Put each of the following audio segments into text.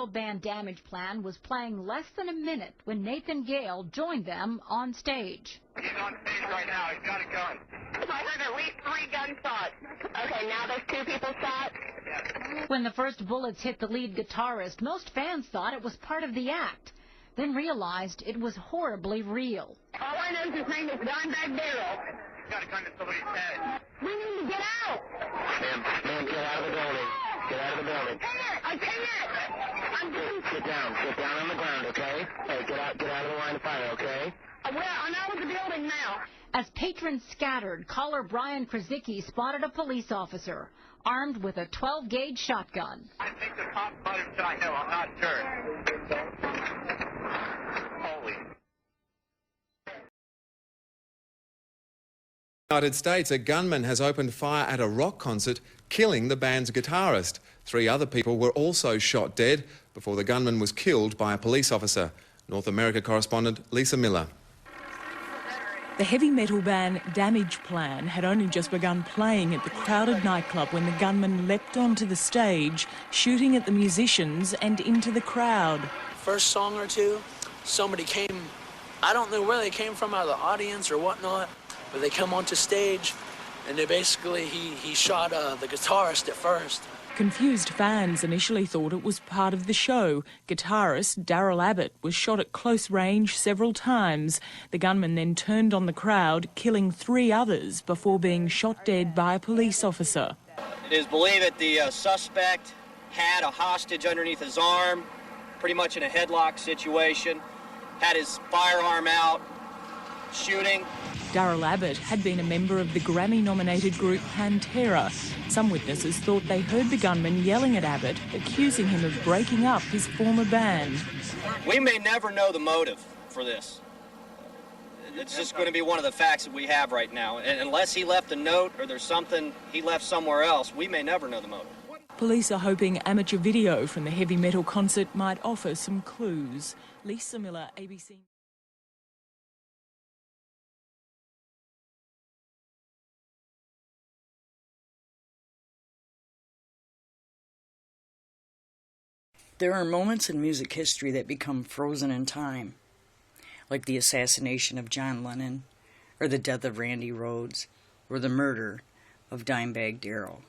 metal band Damage Plan was playing less than a minute when Nathan Gale joined them on stage. He's on stage right now. He's got a gun. I heard at least 3 gunshots. Okay, now there's 2 people shot. When the first bullets hit the lead guitarist, most fans thought it was part of the act, then realized it was horribly real. All I know is his name is Dimebag Darrell. He's got a gun to somebody's head. We need to get out. Ma'am, get out of the building. Get out of the building. I can't. I'm just... Sit down on the ground, okay? Hey, get out of the line of fire, okay? Well, I'm out of the building now. As patrons scattered, caller Brian Krasicki spotted a police officer armed with a 12-gauge shotgun. I think the top button shot him. I'm not sure. Holy. United States, a gunman has opened fire at a rock concert, killing the band's guitarist. 3 other people were also shot dead before the gunman was killed by a police officer. North America correspondent Lisa Miller. The heavy metal band Damage Plan had only just begun playing at the crowded nightclub when the gunman leapt onto the stage, shooting at the musicians and into the crowd. First song or two, somebody came, I don't know where they came from, out of the audience or whatnot, but they come onto stage and they basically, he shot the guitarist at first. Confused fans initially thought it was part of the show. Guitarist Darrell Abbott was shot at close range several times. The gunman then turned on the crowd, killing 3 others before being shot dead by a police officer. It is believed that the suspect had a hostage underneath his arm, pretty much in a headlock situation, had his firearm out, shooting. Darrell Abbott had been a member of the Grammy-nominated group Pantera. Some witnesses thought they heard the gunman yelling at Abbott, accusing him of breaking up his former band. We may never know the motive for this. It's just going to be one of the facts that we have right now. And unless he left a note or there's something he left somewhere else, we may never know the motive. Police are hoping amateur video from the heavy metal concert might offer some clues. Lisa Miller, ABC. There are moments in music history that become frozen in time, like the assassination of John Lennon, or the death of Randy Rhoads, or the murder of Dimebag Darrell.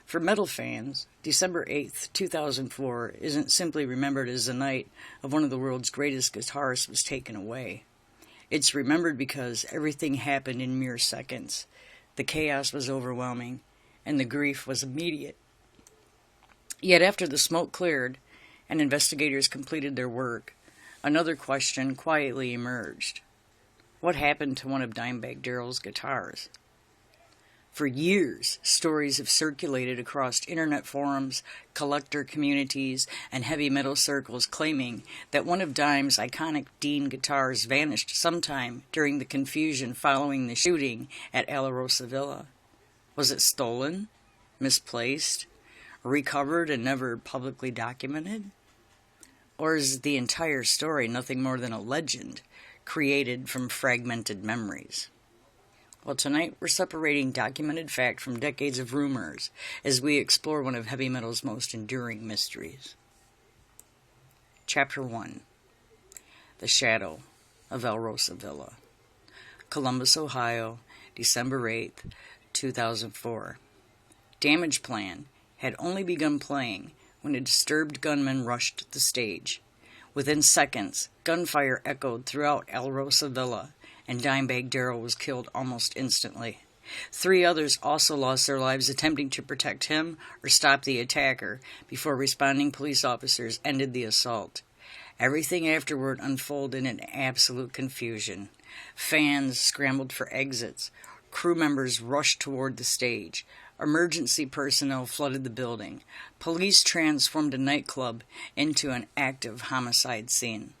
For metal fans, December 8th, 2004 isn't simply remembered as the night of one of the world's greatest guitarists was taken away. It's remembered because everything happened in mere seconds. The chaos was overwhelming, and the grief was immediate. Yet after the smoke cleared and investigators completed their work, another question quietly emerged. What happened to one of Dimebag Darrell's guitars? For years, stories have circulated across internet forums, collector communities, and heavy metal circles claiming that one of Dime's iconic Dean guitars vanished sometime during the confusion following the shooting at Alarosa Villa. Was it stolen? Misplaced? Recovered and never publicly documented? Or is the entire story nothing more than a legend created from fragmented memories? Well, tonight we're separating documented fact from decades of rumors as we explore one of heavy metal's most enduring mysteries. Chapter 1. The Shadow of Alarosa Villa. Columbus, Ohio, December 8th, 2004. Damage Plan had only begun playing when a disturbed gunman rushed the stage. Within seconds, gunfire echoed throughout Alarosa Villa, and Dimebag Darrell was killed almost instantly. 3 others also lost their lives attempting to protect him or stop the attacker before responding police officers ended the assault. Everything afterward unfolded in absolute confusion. Fans scrambled for exits. Crew members rushed toward the stage. Emergency personnel flooded the building. Police transformed a nightclub into an active homicide scene.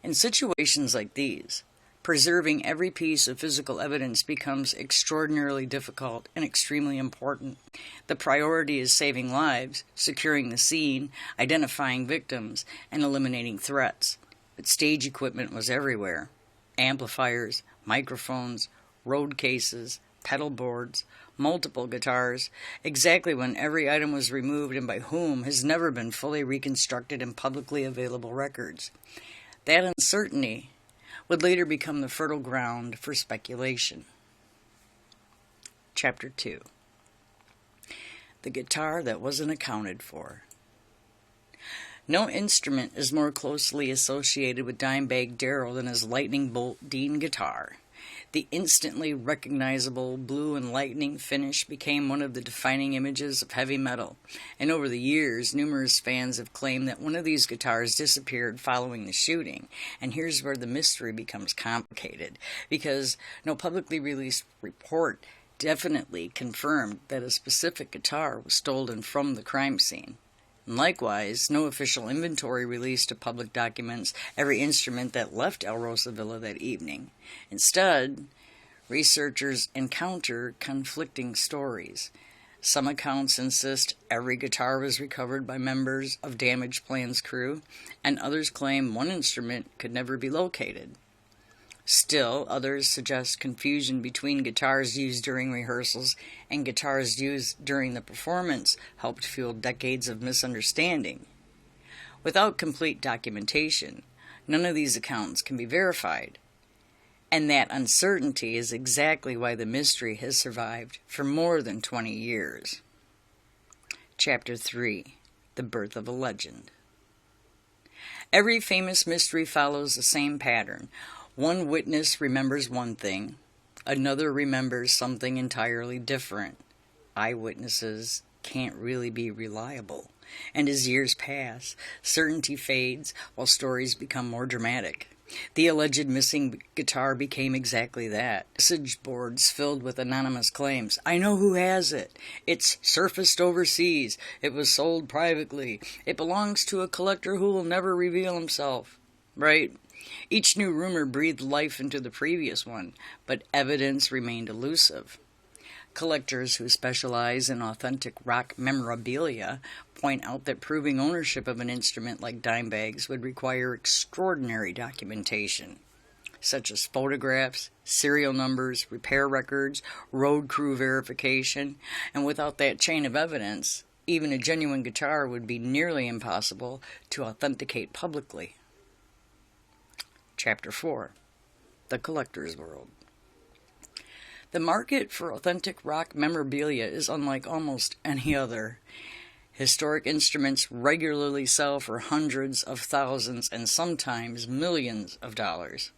In situations like these, preserving every piece of physical evidence becomes extraordinarily difficult and extremely important. The priority is saving lives, securing the scene, identifying victims, and eliminating threats. But stage equipment was everywhere. Amplifiers, microphones, road cases, pedal boards, multiple guitars, exactly when every item was removed and by whom has never been fully reconstructed in publicly available records. That uncertainty would later become the fertile ground for speculation. Chapter 2. The guitar that wasn't accounted for. No instrument is more closely associated with Dimebag Darrell than his lightning bolt Dean guitar. The instantly recognizable blue and lightning finish became one of the defining images of heavy metal, and over the years, numerous fans have claimed that one of these guitars disappeared following the shooting. And here's where the mystery becomes complicated, because no publicly released report definitely confirmed that a specific guitar was stolen from the crime scene. And likewise, no official inventory released to public documents every instrument that left El Rosa Villa that evening. Instead, researchers encounter conflicting stories. Some accounts insist every guitar was recovered by members of Damage Plan's crew, and others claim one instrument could never be located. Still, others suggest confusion between guitars used during rehearsals and guitars used during the performance helped fuel decades of misunderstanding. Without complete documentation, none of these accounts can be verified, and that uncertainty is exactly why the mystery has survived for more than 20 years. Chapter 3. The Birth of a Legend. Every famous mystery follows the same pattern. One witness remembers one thing, another remembers something entirely different. Eyewitnesses can't really be reliable, and as years pass, certainty fades while stories become more dramatic. The alleged missing guitar became exactly that. Message boards filled with anonymous claims. I know who has it. It's surfaced overseas. It was sold privately. It belongs to a collector who will never reveal himself. Right? Each new rumor breathed life into the previous one, but evidence remained elusive. Collectors who specialize in authentic rock memorabilia point out that proving ownership of an instrument like Dimebag's would require extraordinary documentation, such as photographs, serial numbers, repair records, road crew verification, and without that chain of evidence, even a genuine guitar would be nearly impossible to authenticate publicly. Chapter 4. The Collector's World. The market for authentic rock memorabilia is unlike almost any other. Historic instruments regularly sell for hundreds of thousands and sometimes millions of dollars.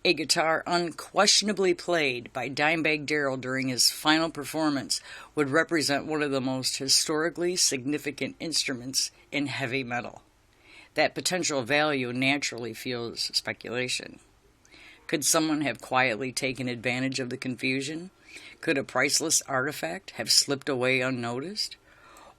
A guitar unquestionably played by Dimebag Darrell during his final performance would represent one of the most historically significant instruments in heavy metal. That potential value naturally fuels speculation. Could someone have quietly taken advantage of the confusion? Could a priceless artifact have slipped away unnoticed?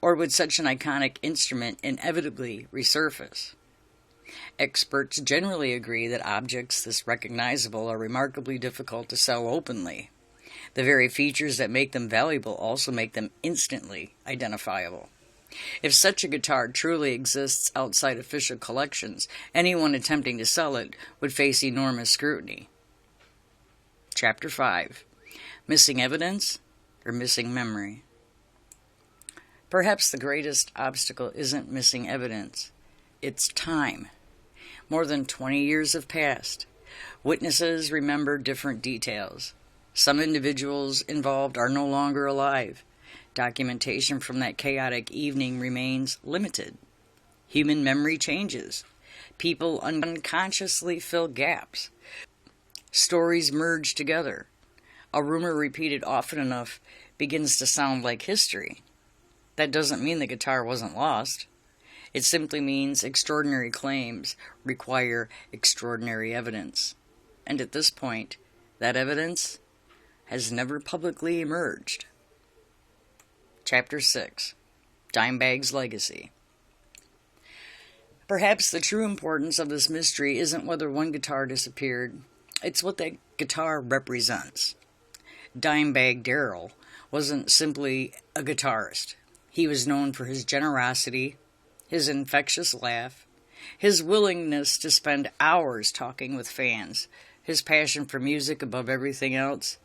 Or would such an iconic instrument inevitably resurface? Experts generally agree that objects this recognizable are remarkably difficult to sell openly. The very features that make them valuable also make them instantly identifiable. If such a guitar truly exists outside official collections, anyone attempting to sell it would face enormous scrutiny. Chapter 5. Missing evidence or missing memory? Perhaps the greatest obstacle isn't missing evidence. It's time. More than 20 years have passed. Witnesses remember different details. Some individuals involved are no longer alive. Documentation from that chaotic evening remains limited. Human memory changes. People unconsciously fill gaps. Stories merge together. A rumor repeated often enough begins to sound like history. That doesn't mean the guitar wasn't lost. It simply means extraordinary claims require extraordinary evidence. And at this point, that evidence has never publicly emerged. Chapter 6. Dimebag's Legacy. Perhaps the true importance of this mystery isn't whether one guitar disappeared, it's what that guitar represents. Dimebag Darrell wasn't simply a guitarist. He was known for his generosity, his infectious laugh, his willingness to spend hours talking with fans, his passion for music above everything else,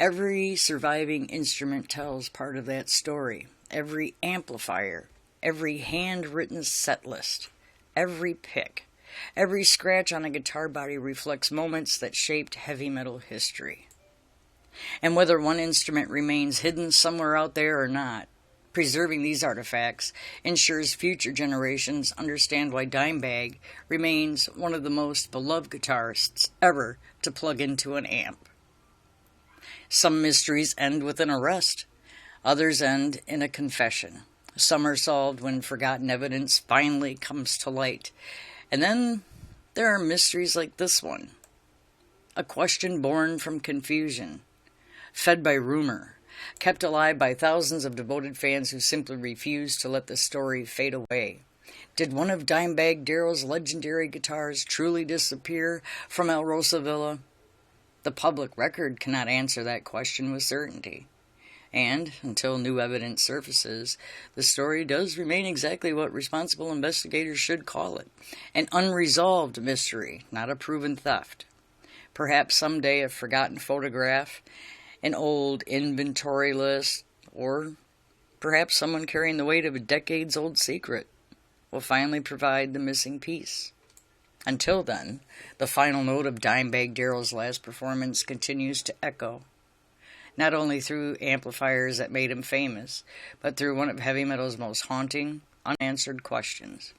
Every surviving instrument tells part of that story. Every amplifier, every handwritten set list, every pick, every scratch on a guitar body reflects moments that shaped heavy metal history. And whether one instrument remains hidden somewhere out there or not, preserving these artifacts ensures future generations understand why Dimebag remains one of the most beloved guitarists ever to plug into an amp. Some mysteries end with an arrest. Others end in a confession. Some are solved when forgotten evidence finally comes to light. And then there are mysteries like this one. A question born from confusion, fed by rumor, kept alive by thousands of devoted fans who simply refuse to let the story fade away. Did one of Dimebag Darrell's legendary guitars truly disappear from El Rosa Villa? The public record cannot answer that question with certainty. And, until new evidence surfaces, the story does remain exactly what responsible investigators should call it. An unresolved mystery, not a proven theft. Perhaps someday a forgotten photograph, an old inventory list, or perhaps someone carrying the weight of a decades-old secret will finally provide the missing piece. Until then, the final note of Dimebag Darrell's last performance continues to echo, not only through amplifiers that made him famous, but through one of heavy metal's most haunting, unanswered questions.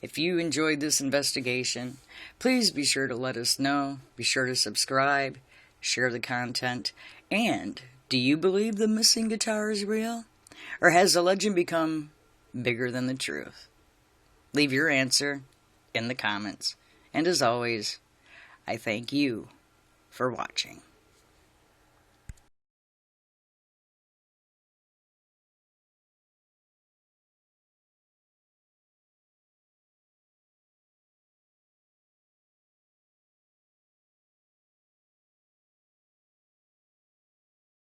If you enjoyed this investigation, please be sure to let us know, be sure to subscribe, share the content, and do you believe the missing guitar is real? Or has the legend become bigger than the truth? Leave your answer in the comments. And as always, I thank you for watching.